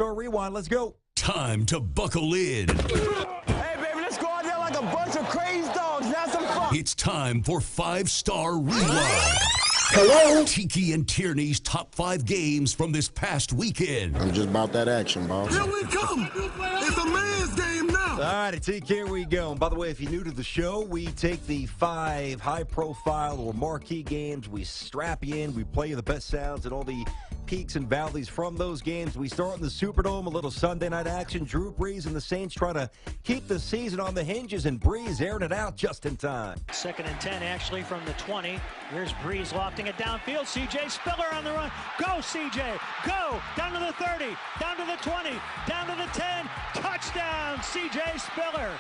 5-Star Rewind. Let's go. Time to buckle in. Hey, baby, let's go out there like a bunch of crazy dogs. Have some fun. It's time for 5-Star Rewind. Hello? Tiki and Tierney's top 5 games from this past weekend. I'm just about that action, boss. Here we come. It's a man's game now. All right, Tiki, here we go. And by the way, if you're new to the show, we take the 5 high-profile or marquee games, we strap you in, we play you the best sounds and all the peaks and valleys from those games. We start in the Superdome, a little Sunday night action. Drew Brees and the Saints try to keep the season on the hinges, and Brees airing it out just in time. 2nd and 10, actually, from the 20. Here's Brees lofting it downfield. C.J. Spiller on the run. Go, C.J. Go. Down to the 30. Down to the 20. Down to the 10. Touchdown, C.J. Spiller.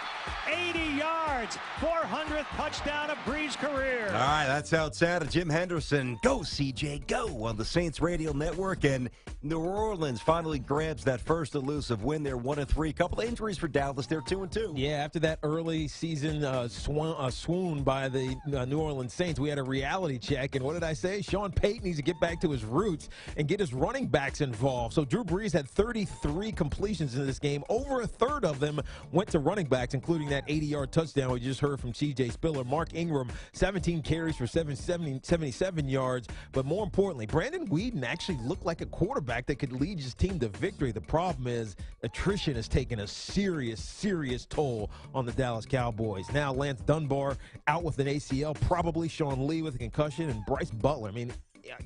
80 yards. 400th touchdown of Brees' career. All right, that's how it sounded. Jim Henderson, go, C.J., go, on the Saints radio network. And New Orleans finally grabs that first elusive win. They're 1-3. Couple of injuries for Dallas. They're 2-2. Yeah, after that early season swoon by the New Orleans Saints, we had a reality check. And what did I say? Sean Payton needs to get back to his roots and get his running backs involved. So Drew Brees had 33 completions in this game. Over a third of them went to running backs, including that 80-yard touchdown we just heard from C.J. Spiller. Mark Ingram, 17 carries for 77 yards. But more importantly, Brandon Weeden actually looked like a quarterback that could lead his team to victory. The problem is attrition has taken a serious toll on the Dallas Cowboys. Now Lance Dunbar out with an ACL, probably Sean Lee with a concussion, and Bryce Butler. I mean,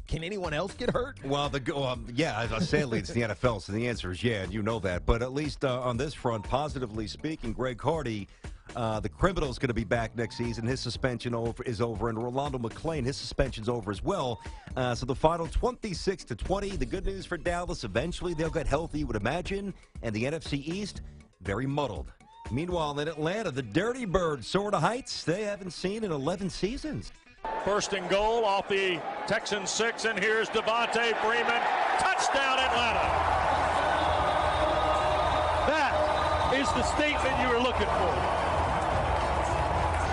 can anyone else get hurt? Well, sadly, it's the NFL, so the answer is yeah, and you know that. But at least on this front, positively speaking, Greg Hardy, the criminal's going to be back next season. His suspension is over, and Rolando McClain, his suspension's over as well. So the final 26-20. The good news for Dallas, eventually they'll get healthy, you would imagine. And the NFC East, very muddled. Meanwhile, in Atlanta, the Dirty Birds soar to heights they haven't seen in 11 seasons. 1st and goal off the Texans 6, and here's Devontae Freeman. Touchdown, Atlanta. That is the statement you were looking for.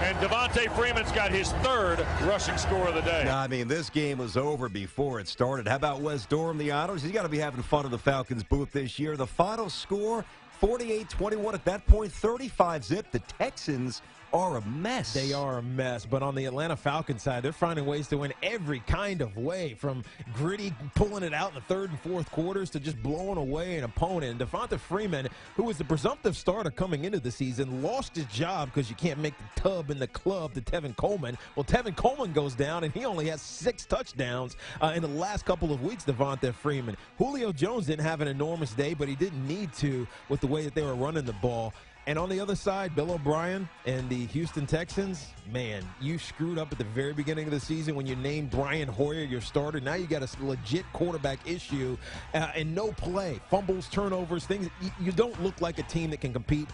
And Devontae Freeman's got his 3rd rushing score of the day. I mean, this game was over before it started. How about Wes Durham, the honors? He's got to be having fun in the Falcons booth this year. The final score, 48-21 at that point, 35-zip. The Texans are a mess. They are a mess, but on the Atlanta Falcons side, they're finding ways to win every kind of way, from gritty pulling it out in the 3rd and 4th quarters to just blowing away an opponent. And Devonta Freeman, who was the presumptive starter coming into the season, lost his job because you can't make the tub in the club to Tevin Coleman. Well, Tevin Coleman goes down, and he only has 6 touchdowns in the last couple of weeks, Devonta Freeman. Julio Jones didn't have an enormous day, but he didn't need to with the way that they were running the ball. And on the other side, Bill O'Brien and the Houston Texans, man, you screwed up at the very beginning of the season when you named Brian Hoyer your starter. Now you got a legit quarterback issue and no play. Fumbles, turnovers, things. You don't look like a team that can compete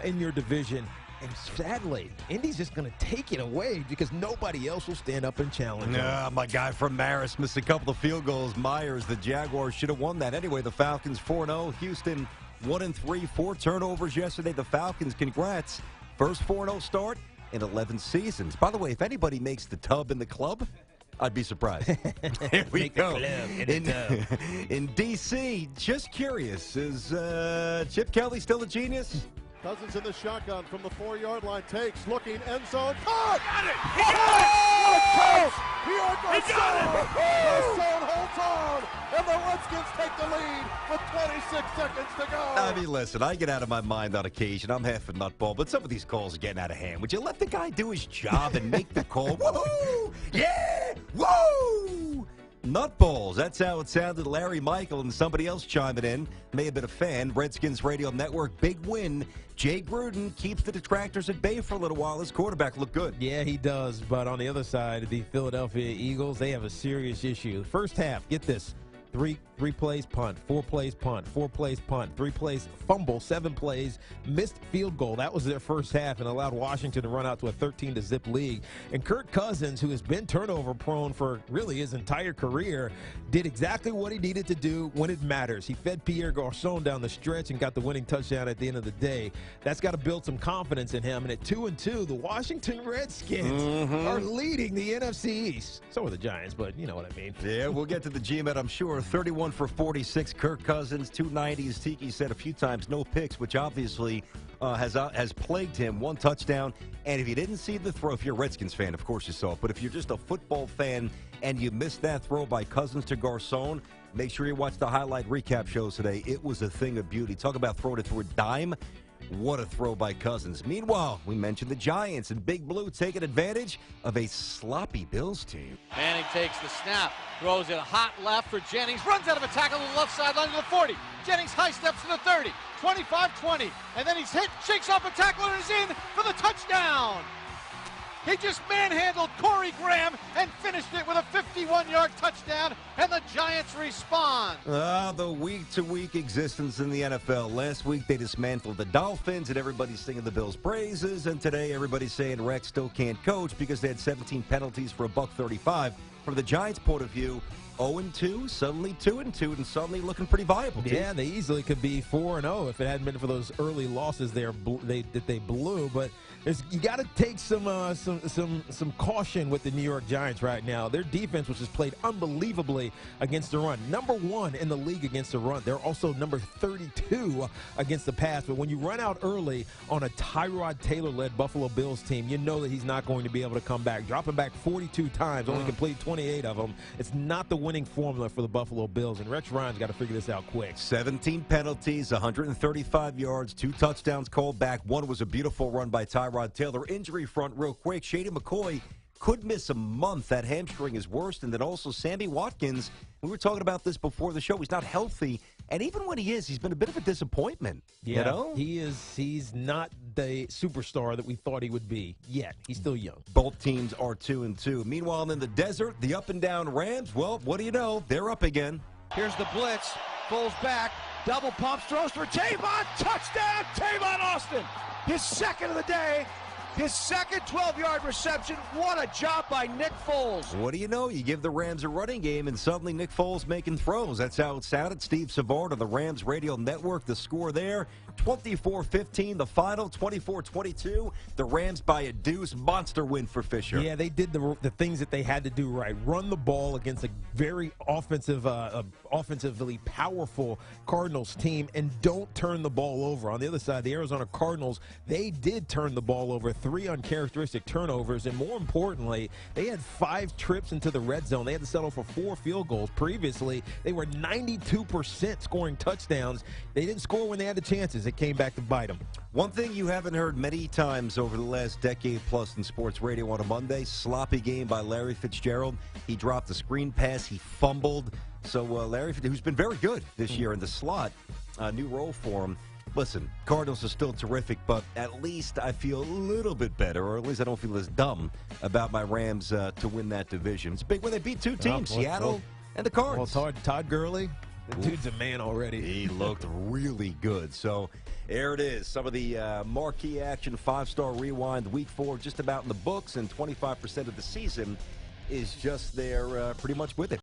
in your division. And sadly, Indy's just going to take it away because nobody else will stand up and challenge them. My guy from Marist missed a couple of field goals. Myers, the Jaguars, should have won that. Anyway, the Falcons 4-0. Houston 1-3, 4 turnovers yesterday. The Falcons, congrats. First 4-0 start in 11 seasons. By the way, if anybody makes the tub in the club, I'd be surprised. Here we go. In D.C., just curious, is Chip Kelly still a genius? Cousins in the shotgun from the 4-yard line, takes, looking, end zone, caught! Got it! He got it! He got it! Garcon holds on, and the Redskins take the lead with 26 seconds to go. I mean, listen, I get out of my mind on occasion. I'm half a nutball, but some of these calls are getting out of hand. Would you let the guy do his job and make the call? Woohoo! Yeah! Woo! Nutballs. That's how it sounded. Larry Michael and somebody else chiming in. May have been a fan. Redskins Radio Network, big win. Jay Gruden keeps the detractors at bay for a little while. His quarterback looked good. Yeah, he does. But on the other side, the Philadelphia Eagles, they have a serious issue. First half, get this. Three plays punt, 4 plays punt, 4 plays punt, 3 plays fumble, 7 plays missed field goal. That was their first half and allowed Washington to run out to a 13-zip lead. And Kirk Cousins, who has been turnover prone for really his entire career, did exactly what he needed to do when it matters. He fed Pierre Garcon down the stretch and got the winning touchdown at the end of the day. That's got to build some confidence in him. And at 2-2, the Washington Redskins are leading the NFC East. So are the Giants, but you know what I mean. Yeah, we'll get to the GMAT, I'm sure. 31 for 46. Kirk Cousins, 290, as Tiki said a few times, no picks, which obviously has plagued him. 1 touchdown. And if you didn't see the throw, if you're a Redskins fan, of course you saw it. But if you're just a football fan and you missed that throw by Cousins to Garcon, make sure you watch the highlight recap shows today. It was a thing of beauty. Talk about throwing it through a dime. What a throw by Cousins. Meanwhile, we mentioned the Giants and Big Blue taking advantage of a sloppy Bills team. Manning takes the snap, throws it hot left for Jennings, runs out of a tackle on the left sideline to the 40. Jennings high steps to the 30, 25-20, and then he's hit, shakes off a tackle, and is in for the touchdown. He just manhandled Corey Graham and finished it with a 51-yard touchdown, and the Giants respond. The week-to-week existence in the NFL. Last week they dismantled the Dolphins, and everybody's singing the Bills' praises. And today everybody's saying Rex still can't coach because they had 17 penalties for $135. From the Giants' point of view, 0-2, suddenly 2-2, and suddenly looking pretty viable. Yeah, they easily could be 4-0 if it hadn't been for those early losses that they blew. But you got to take some caution with the New York Giants right now. Their defense, which has played unbelievably against the run, number 1 in the league against the run. They're also number 32 against the pass. But when you run out early on a Tyrod Taylor-led Buffalo Bills team, you know that he's not going to be able to come back. Dropping back 42 times, only complete 28 of them. It's not the winning formula for the Buffalo Bills, and Rex Ryan's got to figure this out quick. 17 penalties, 135 yards, 2 touchdowns called back. One was a beautiful run by Tyrod Taylor. Injury front real quick. Shady McCoy could miss a month. That hamstring is worse. And then also Sammy Watkins, we were talking about this before the show. He's not healthy. And even when he is, he's been a bit of a disappointment. Yeah, you know? He's not the superstar that we thought he would be yet. He's still young. Both teams are 2-2. Meanwhile, in the desert, the up-and-down Rams, well, what do you know? They're up again. Here's the blitz. Pulls back. Double pumps. Throws for Tavon. Touchdown, Tavon Austin. His second of the day. His second 12-yard reception. What a job by Nick Foles. What do you know? You give the Rams a running game, and suddenly Nick Foles making throws. That's how it sounded. Steve Savard on the Rams radio network. The score there, 24-15. The final, 24-22. The Rams by a deuce. Monster win for Fisher. Yeah, they did the things that they had to do right. Run the ball against a very offensively powerful Cardinals team, and don't turn the ball over. On the other side, the Arizona Cardinals, they did turn the ball over. 3 uncharacteristic turnovers, and more importantly, they had 5 trips into the red zone. They had to settle for 4 field goals. Previously, they were 92% scoring touchdowns. They didn't score when they had the chances. It came back to bite them. One thing you haven't heard many times over the last decade plus in sports radio on a Monday, sloppy game by Larry Fitzgerald. He dropped a screen pass. He fumbled. So Larry, who's been very good this year in the slot, new role for him. Listen, Cardinals are still terrific, but at least I feel a little bit better, or at least I don't feel as dumb about my Rams to win that division. It's big when they beat 2 teams, Seattle and the Cards. Well, Todd Gurley, the dude's a man already. He looked really good. So there it is. Some of the marquee action, 5-star rewind, week 4, just about in the books, and 25% of the season is just there pretty much with it.